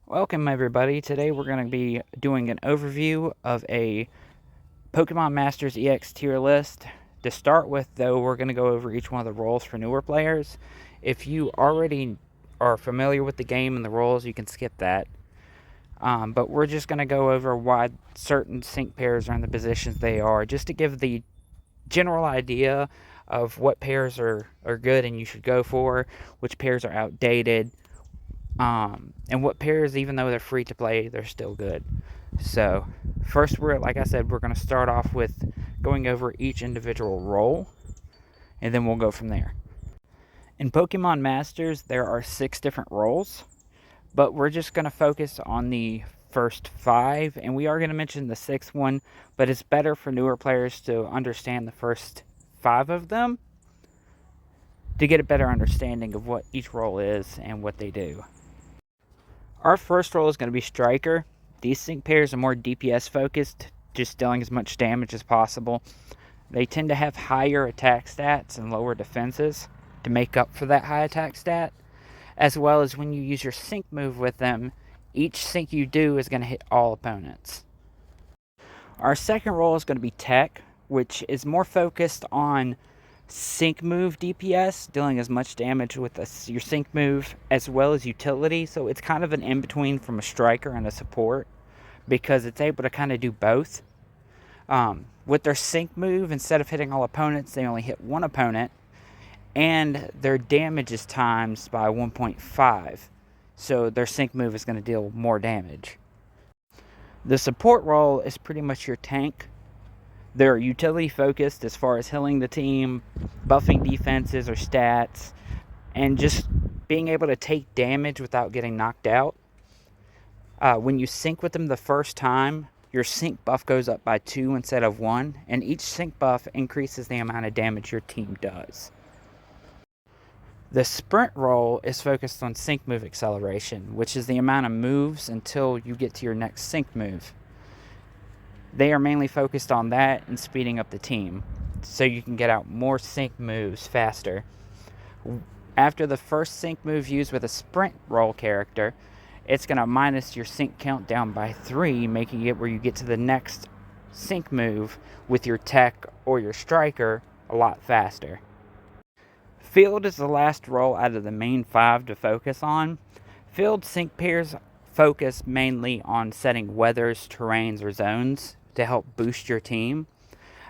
Welcome everybody. Today we're going to be doing an overview of a Pokemon Masters EX tier list. To start with though, we're going to go over each one of the roles for newer players. If you already are familiar with the game and the roles, you can skip that. But we're just going to go over why certain sync pairs are in the positions they are, just to give the general idea of what pairs are good and you should go for, which pairs are outdated, and what pairs, even though they're free to play, they're still good. So first, like I said, we're going to start off with going over each individual role, and then we'll go from there. In Pokemon Masters, there are 6 different roles, but we're just going to focus on the first 5, and we are going to mention the 6th one, but it's better for newer players to understand the first 5 of them to get a better understanding of what each role is and what they do. Our first role is going to be Striker. These sync pairs are more DPS focused, just dealing as much damage as possible. They tend to have higher attack stats and lower defenses to make up for that high attack stat, as well as when you use your sync move with them, each sync you do is going to hit all opponents. Our second role is going to be Tech, which is more focused on sync move DPS, dealing as much damage with your sync move as well as utility. So it's kind of an in-between from a striker and a support, because it's able to kind of do both. With their sync move, instead of hitting all opponents, they only hit one opponent, and their damage is times by 1.5. So their sync move is going to deal more damage. The support role is pretty much your tank. They're utility focused as far as healing the team, buffing defenses or stats, and just being able to take damage without getting knocked out. When you sync with them the first time, your sync buff goes up by 2 instead of 1, and each sync buff increases the amount of damage your team does. The sprint role is focused on sync move acceleration, which is the amount of moves until you get to your next sync move. They are mainly focused on that and speeding up the team, so you can get out more sync moves faster. After the first sync move used with a sprint role character, it's going to minus your sync count down by 3, making it where you get to the next sync move with your tech or your striker a lot faster. Field is the last role out of the main 5 to focus on. Field sync pairs focus mainly on setting weathers, terrains, or zones to help boost your team,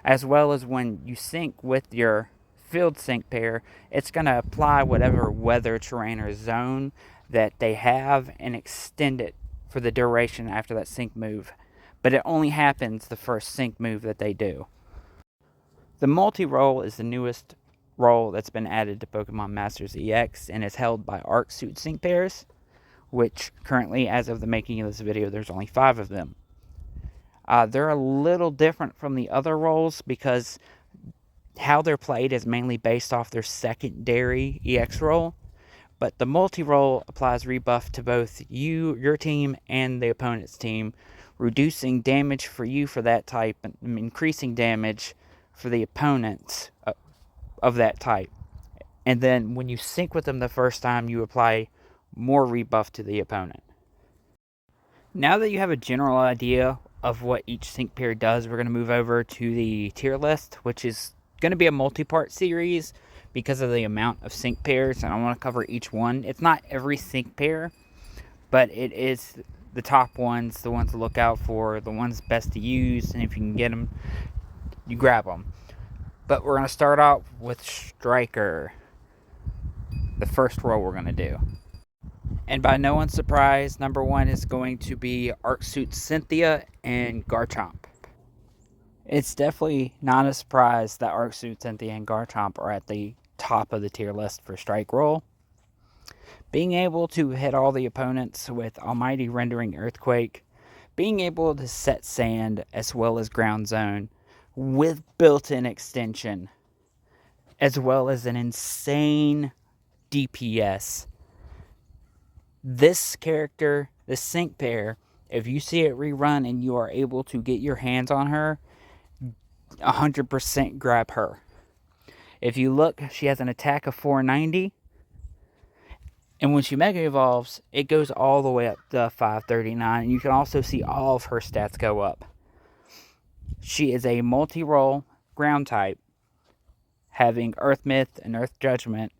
as well as when you sync with your field sync pair, it's going to apply whatever weather, terrain, or zone that they have and extend it for the duration after that sync move, but it only happens the first sync move that they do. The multi-role is the newest role that's been added to Pokemon Masters EX and is held by Arc Suit sync pairs, which currently, as of the making of this video, there's only 5 of them. They're a little different from the other roles because how they're played is mainly based off their secondary EX role, but the multi-role applies rebuff to both your team, and the opponent's team, reducing damage for you for that type and increasing damage for the opponents of that type. And then when you sync with them the first time, you apply more rebuff to the opponent. Now that you have a general idea of what each sync pair does, we're going to move over to the tier list, which is going to be a multi-part series because of the amount of sync pairs, and I want to cover each one. It's not every sync pair, but it is the top ones, the ones to look out for, the ones best to use, and if you can get them, you grab them. But we're going to start out with Striker, the first role we're going to do. And by no one's surprise, number 1 is going to be Arc Suit Cynthia and Garchomp. It's definitely not a surprise that Arc Suit Cynthia and Garchomp are at the top of the tier list for strike roll. Being able to hit all the opponents with Almighty Rendering Earthquake, being able to set sand as well as ground zone with built-in extension, as well as an insane DPS. This character, the sync pair, if you see it rerun and you are able to get your hands on her, 100% grab her. If you look, she has an attack of 490, And when she Mega Evolves, it goes all the way up to 539, and you can also see all of her stats go up. She is a multi-role ground type, having Earth Myth and Earth Judgment.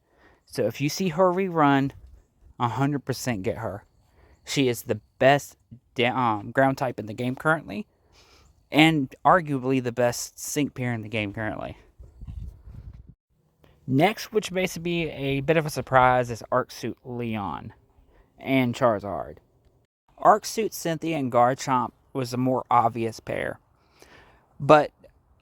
So if you see her rerun, 100% get her. She is the best ground type in the game currently, and arguably the best sync pair in the game currently. Next, which may be a bit of a surprise, is Arc Suit Leon and Charizard. Arc Suit Cynthia and Garchomp was a more obvious pair. But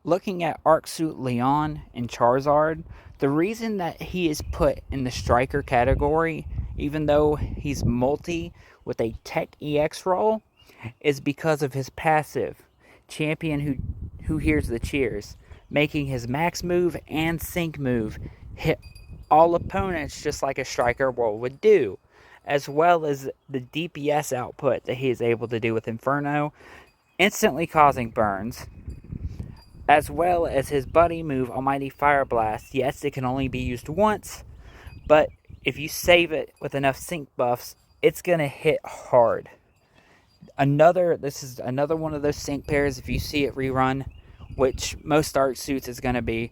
looking at Arc Suit Leon and Charizard, the reason that he is put in the striker category, even though he's multi with a Tech EX role, is because of his passive, Champion Who Hears the Cheers, making his max move and sync move hit all opponents just like a striker role would do, as well as the DPS output that he is able to do with Inferno, instantly causing burns, as well as his buddy move, Almighty Fire Blast. Yes, it can only be used once, but if you save it with enough sync buffs, it's going to hit hard. This is another one of those sync pairs, if you see it rerun, which most Arc Suits is going to be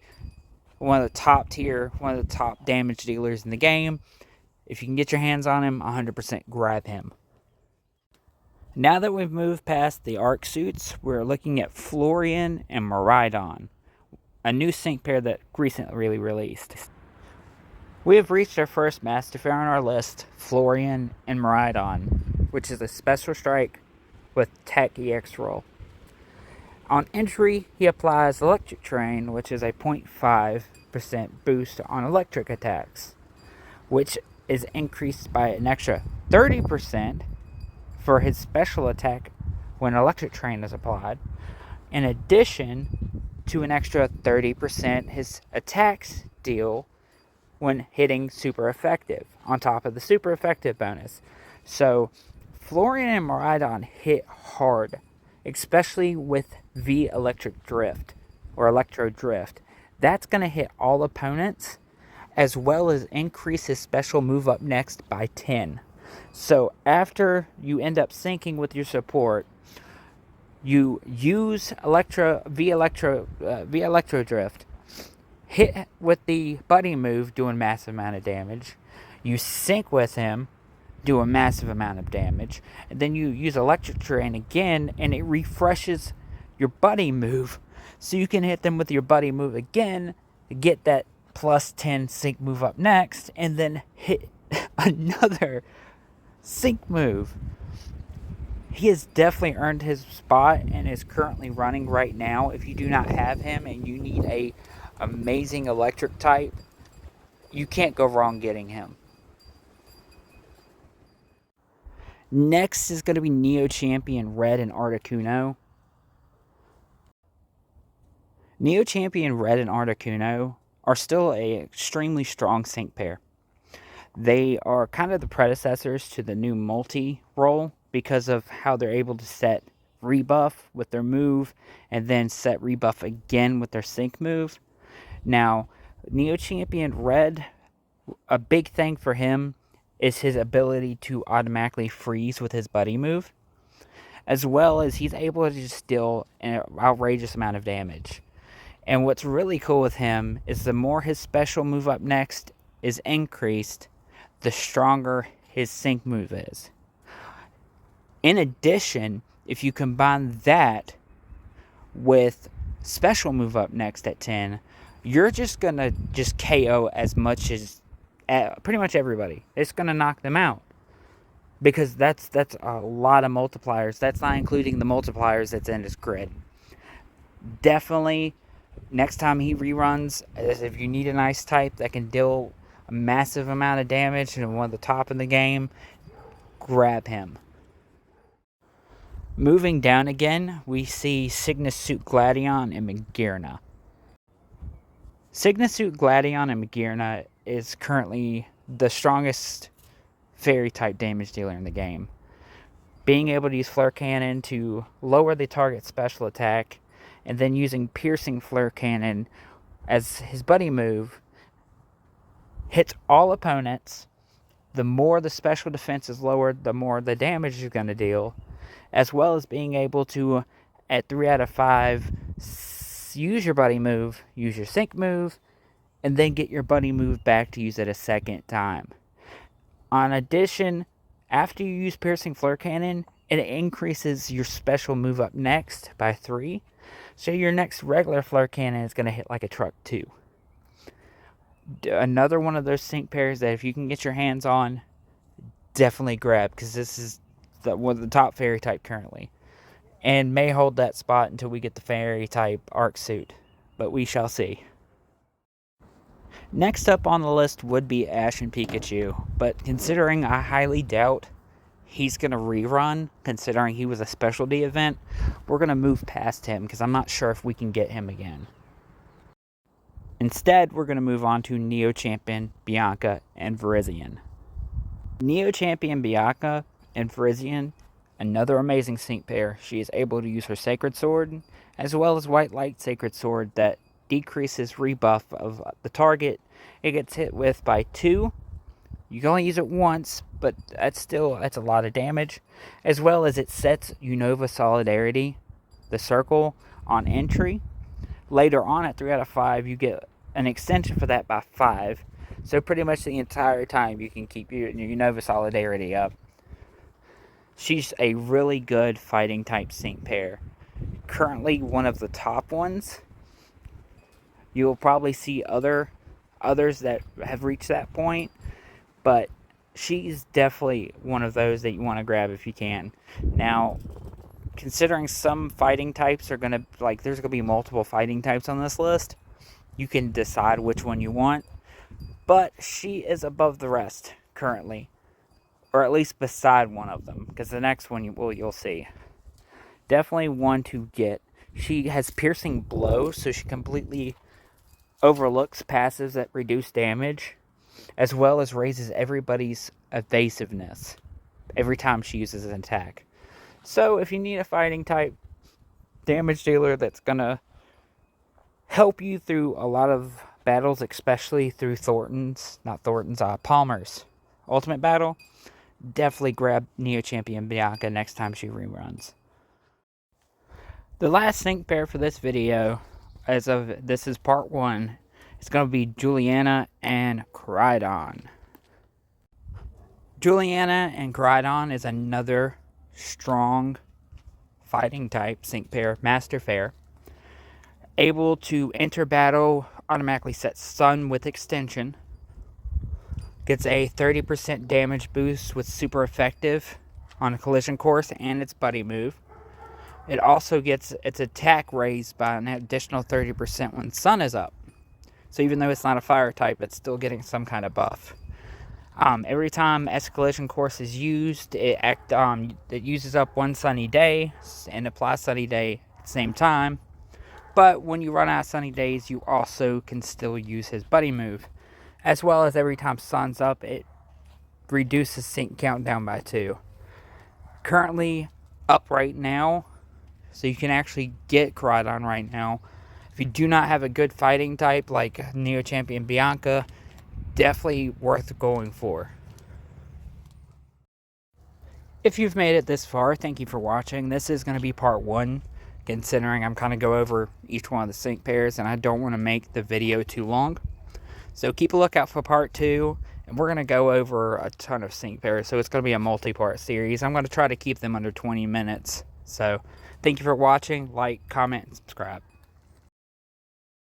one of the top tier, one of the top damage dealers in the game. If you can get your hands on him, 100% grab him. Now that we've moved past the Arc Suits, we're looking at Florian and Miraidon, a new sync pair that recently really released. We have reached our first Master Pair on our list, Florian and Miraidon, which is a Special Strike with Tech EX roll. On entry, he applies Electric Train, which is a 0.5% boost on electric attacks, which is increased by an extra 30% for his special attack when Electric Train is applied, in addition to an extra 30% his attacks deal when hitting Super Effective, on top of the Super Effective bonus. So, Florian and Miraidon hit hard, especially with V Electric Drift, or Electro Drift. That's going to hit all opponents, as well as increase his special move up next by 10. So after you end up syncing with your support, you use V Electro Drift, hit with the buddy move, doing massive amount of damage. You sync with him, do a massive amount of damage, and then you use Electric Train again, and it refreshes your buddy move, so you can hit them with your buddy move again to get that plus 10 sync move up next, and then hit another sync move. He has definitely earned his spot and is currently running right now. If you do not have him and you need a amazing electric type, you can't go wrong getting him. Next is going to be Neo Champion Red and Articuno. Neo Champion Red and Articuno are still an extremely strong sync pair. They are kind of the predecessors to the new multi role because of how they're able to set rebuff with their move and then set rebuff again with their sync move. Now, Neo Champion Red, a big thing for him is his ability to automatically freeze with his buddy move, as well as he's able to just deal an outrageous amount of damage. And what's really cool with him is the more his special move up next is increased, the stronger his sync move is. In addition, if you combine that with special move up next at 10, you're just going to just KO as much as pretty much everybody. It's going to knock them out. Because that's a lot of multipliers. That's not including the multipliers that's in his grid. Definitely, next time he reruns, if you need an ice type that can deal a massive amount of damage and one of the top in the game, grab him. Moving down again, we see Cygnus-Suit Gladion and Magearna. Cygnus-Suit Gladion and Magearna is currently the strongest fairy-type damage dealer in the game. Being able to use Flare Cannon to lower the target's special attack, and then using Piercing Flare Cannon as his buddy move, hits all opponents, the more the special defense is lowered, the more the damage is going to deal, as well as being able to, at 3 out of 5, use your buddy move, use your sync move, and then get your buddy move back to use it a second time. On addition, after you use Piercing Flare Cannon, it increases your special move up next by 3. So your next regular Flare Cannon is going to hit like a truck too. Another one of those sync pairs that if you can get your hands on, definitely grab, because this is one of the top fairy type currently. And may hold that spot until we get the fairy type arc suit. But we shall see. Next up on the list would be Ash and Pikachu. But considering I highly doubt he's going to rerun, considering he was a specialty event, we're going to move past him because I'm not sure if we can get him again. Instead, we're going to move on to Neo Champion, Bianca, and Virizion. Neo Champion Bianca and Virizion, another amazing sync pair. She is able to use her Sacred Sword, as well as White Light Sacred Sword that decreases rebuff of the target it gets hit with by 2. You can only use it once, but that's a lot of damage. As well as it sets Unova Solidarity, the circle, on entry. Later on at 3 out of 5, you get an extension for that by 5. So pretty much the entire time you can keep your Unova Solidarity up. She's a really good fighting type sync pair. Currently one of the top ones. You will probably see others that have reached that point. But she's definitely one of those that you want to grab if you can. Now, considering some fighting types are going to, there's going to be multiple fighting types on this list. You can decide which one you want. But she is above the rest currently. Or at least beside one of them. Because the next one you'll see. Definitely one to get. She has Piercing Blow, so she completely overlooks passives that reduce damage. As well as raises everybody's evasiveness every time she uses an attack. So if you need a fighting type damage dealer that's going to help you through a lot of battles, especially through Palmer's Ultimate Battle, definitely grab Neo Champion Bianca next time she reruns. The last sync pair for this video, this is part 1, it's going to be Juliana and Crydon. Juliana and Crydon is another strong fighting type sync pair, master pair. Able to enter battle, automatically set stun with extension. Gets a 30% damage boost with super effective on a collision course and its buddy move. It also gets its attack raised by an additional 30% when sun is up. So even though it's not a fire type, it's still getting some kind of buff. Every time Escalation Course is used, it uses up 1 sunny day and applies sunny day at the same time. But when you run out of sunny days, you also can still use his buddy move. As well as every time sun's up, it reduces sync countdown by 2. Currently up right now, so you can actually get Crydon right now. If you do not have a good fighting type like Neo Champion Bianca, definitely worth going for. If you've made it this far, thank you for watching. This is going to be part 1, considering I'm kind of go over each one of the sync pairs, and I don't want to make the video too long. So keep a lookout for part 2, and we're going to go over a ton of sync pairs, so it's going to be a multi-part series. I'm going to try to keep them under 20 minutes. So thank you for watching. Like, comment, and subscribe.